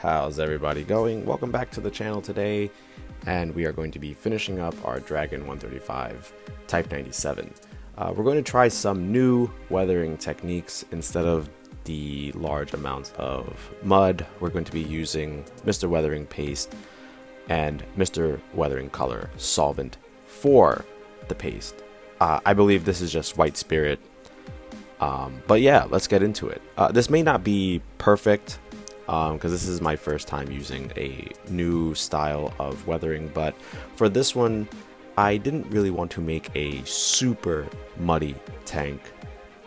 How's everybody going? Welcome back to the channel today, and we are going to be finishing up our Dragon 135 Type 97. We're going to try some new weathering techniques. Instead of the large amounts of mud, we're going to be using Mr. Weathering Paste and Mr. Weathering Color Solvent for the paste. I believe this is just white spirit, but yeah, let's get into it. This may not be perfect, because this is my first time using a new style of weathering, but for this one I didn't really want to make a super muddy tank.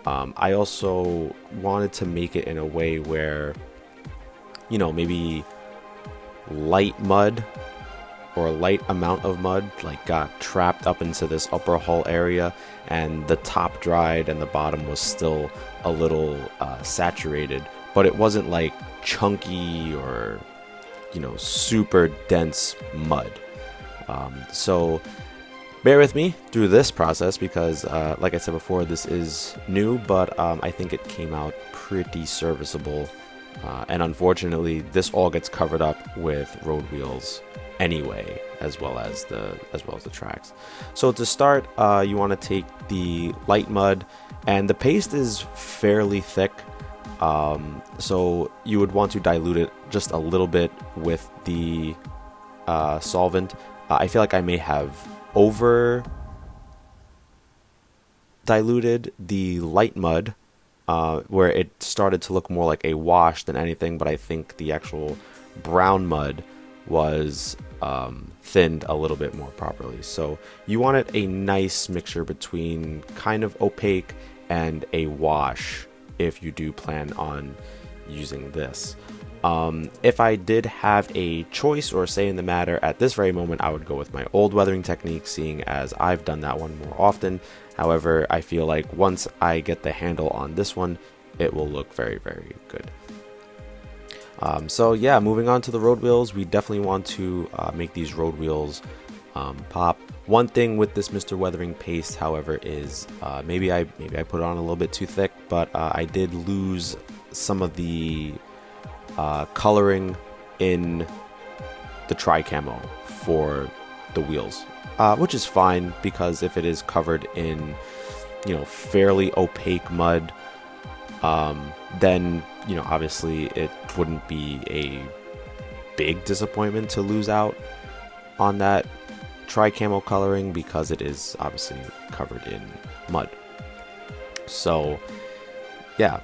I also wanted to make it in a way where, you know, maybe light mud or a light amount of mud like got trapped up into this upper hull area, and the top dried and the bottom was still a little saturated, but it wasn't like chunky or, you know, super dense mud. So bear with me through this process because like I said before, this is new, but I think it came out pretty serviceable, and unfortunately this all gets covered up with road wheels anyway, as well as the tracks. So to start, you want to take the light mud, and the paste is fairly thick. So you would want to dilute it just a little bit with the solvent. I feel like I may have over diluted the light mud, where it started to look more like a wash than anything, but I think the actual brown mud was thinned a little bit more properly. So you wanted a nice mixture between kind of opaque and a wash if you do plan on using this. If I did have a choice or say in the matter at this very moment, I would go with my old weathering technique, seeing as I've done that one more often. However, I feel like once I get the handle on this one, it will look very, very good. So yeah, moving on to the road wheels, we definitely want to make these road wheels pop. One thing with this Mr. Weathering Paste, however, is maybe I put it on a little bit too thick, but I did lose some of the coloring in the tri-camo for the wheels, which is fine, because if it is covered in, you know, fairly opaque mud, then, you know, obviously it wouldn't be a big disappointment to lose out on that tri-camo coloring, because it is obviously covered in mud. So yeah,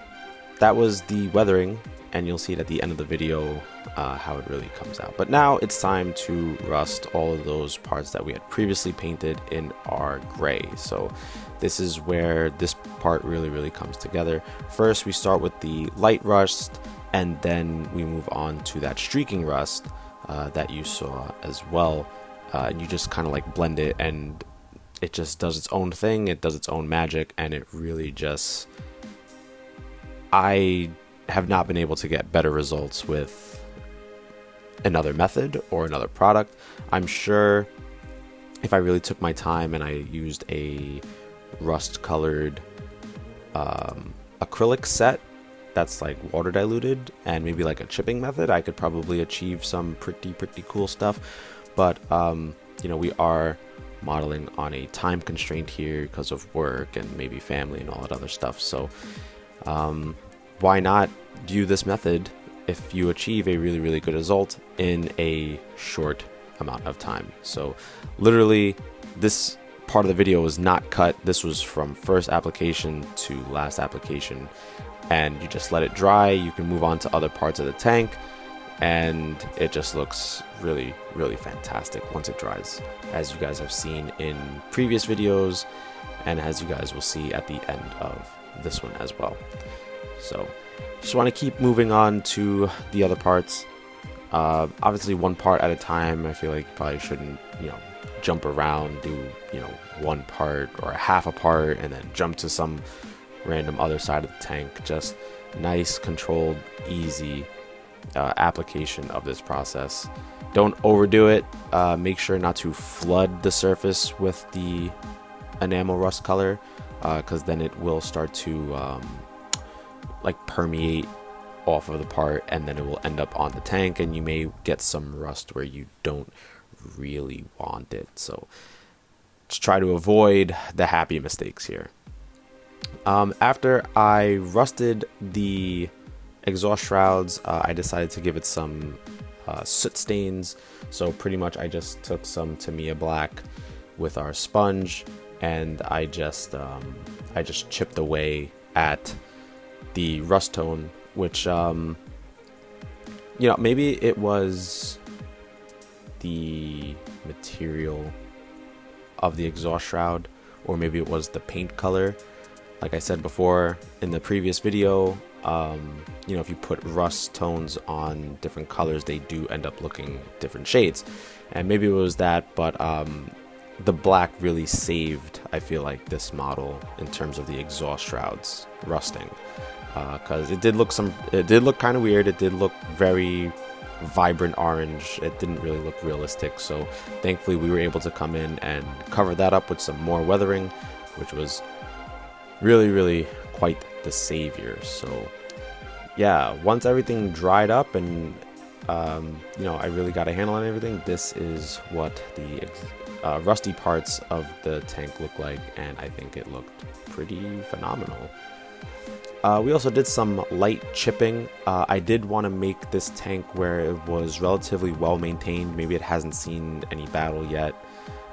that was the weathering, and you'll see it at the end of the video how it really comes out. But now it's time to rust all of those parts that we had previously painted in our gray. So this is where this part really comes together. First we start with the light rust, and then we move on to that streaking rust that you saw as well. And you just kind of like blend it, and it just does its own thing, it does its own magic, and it really just, I have not been able to get better results with another method or another product. I'm sure if I really took my time and I used a rust colored acrylic set that's like water diluted and maybe like a chipping method, I could probably achieve some pretty cool stuff. But you know, we are modeling on a time constraint here because of work and maybe family and all that other stuff. So why not do this method if you achieve a really good result in a short amount of time? So literally this part of the video was not cut. This was from first application to last application, and you just let it dry. You can move on to other parts of the tank, and it just looks really fantastic once it dries, as you guys have seen in previous videos, and as you guys will see at the end of this one as well. So just want to keep moving on to the other parts, obviously one part at a time. I feel like you probably shouldn't, you know, jump around, do, you know, one part or a half a part and then jump to some random other side of the tank. Just nice, controlled, easy application of this process. Don't overdo it. Make sure not to flood the surface with the enamel rust color, because then it will start to like permeate off of the part, and then it will end up on the tank, and you may get some rust where you don't really want it. So just try to avoid the happy mistakes here. After I rusted the exhaust shrouds, I decided to give it some soot stains. So pretty much I just took some Tamiya black with our sponge, and I just chipped away at the rust tone, which maybe it was the material of the exhaust shroud, or maybe it was the paint color. Like I said before in the previous video, if you put rust tones on different colors, they do end up looking different shades. And maybe it was that, but the black really saved, I feel like, this model in terms of the exhaust shrouds rusting. Because it did look kind of weird. It did look very vibrant orange. It didn't really look realistic. So thankfully we were able to come in and cover that up with some more weathering, which was really, really quite the savior. So yeah, once everything dried up and I really got a handle on everything, this is what the rusty parts of the tank look like, and I think it looked pretty phenomenal. We also did some light chipping. I did want to make this tank where it was relatively well maintained. Maybe it hasn't seen any battle yet,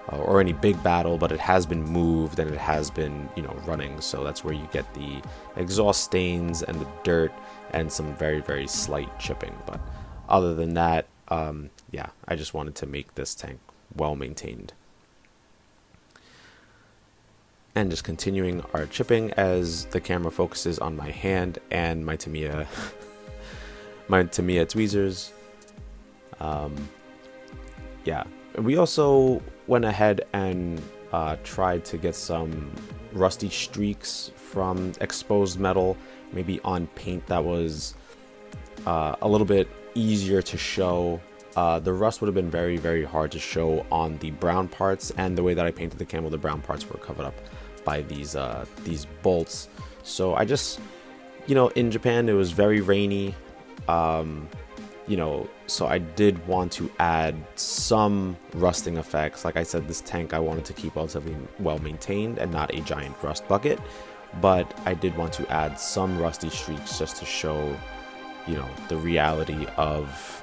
or any big battle, but it has been moved and it has been, running. So that's where you get the exhaust stains and the dirt and some very, very slight chipping. But other than that, I just wanted to make this tank well maintained. And just continuing our chipping as the camera focuses on my hand and my Tamiya tweezers. We also went ahead and tried to get some rusty streaks from exposed metal, maybe on paint that was a little bit easier to show. The rust would have been very, very hard to show on the brown parts, and the way that I painted the camel, the brown parts were covered up by these bolts. So I just, in Japan it was very rainy, so I did want to add some rusting effects. Like I said, this tank I wanted to keep relatively well maintained and not a giant rust bucket, but I did want to add some rusty streaks just to show, the reality of,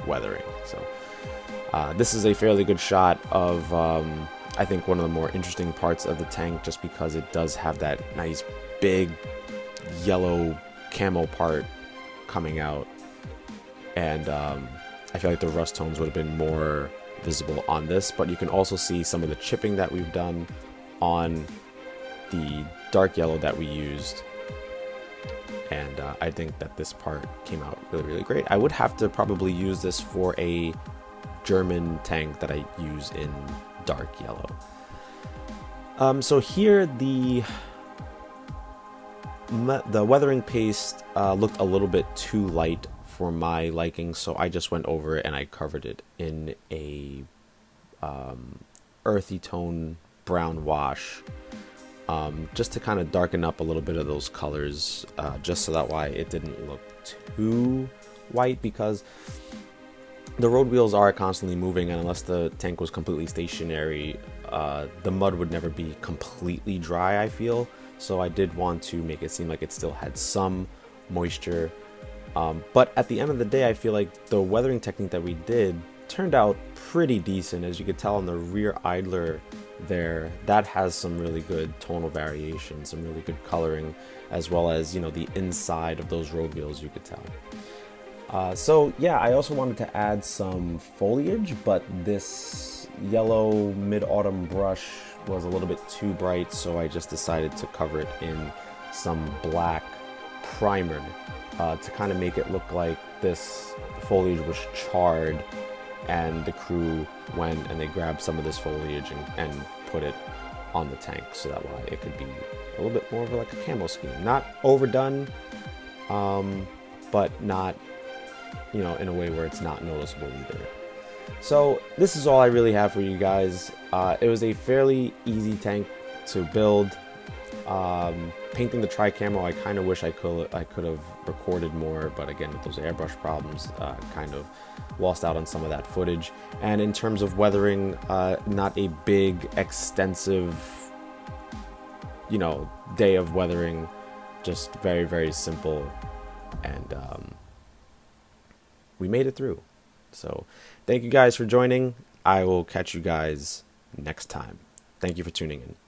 weathering. So this is a fairly good shot of I think one of the more interesting parts of the tank, just because it does have that nice big yellow camo part coming out, and I feel like the rust tones would have been more visible on this, but you can also see some of the chipping that we've done on the dark yellow that we used, and I think that this part came out really, really great. I would have to probably use this for a German tank that I use in dark yellow. So here the weathering paste looked a little bit too light for my liking, so I just went over and I covered it in a earthy tone brown wash, just to kind of darken up a little bit of those colors, just so that way it didn't look too white, because the road wheels are constantly moving, and unless the tank was completely stationary, the mud would never be completely dry, I feel. So I did want to make it seem like it still had some moisture. But at the end of the day, I feel like the weathering technique that we did turned out pretty decent. As you could tell on the rear idler there, that has some really good tonal variation, some really good coloring, as well as, the inside of those road wheels, you could tell. So yeah, I also wanted to add some foliage, but this yellow mid-autumn brush was a little bit too bright, so I just decided to cover it in some black primer to kind of make it look like this foliage was charred, and the crew went and they grabbed some of this foliage and put it on the tank, so that way it could be a little bit more of like a camo scheme. Not overdone, but not, in a way where it's not noticeable either. So this is all I really have for you guys. It was a fairly easy tank to build. painting the tri-camo, I kind of wish I could have recorded more, but again, with those airbrush problems, kind of lost out on some of that footage. And in terms of weathering, not a big, extensive, day of weathering, just very, very simple, and we made it through. So thank you guys for joining. I will catch you guys next time. Thank you for tuning in.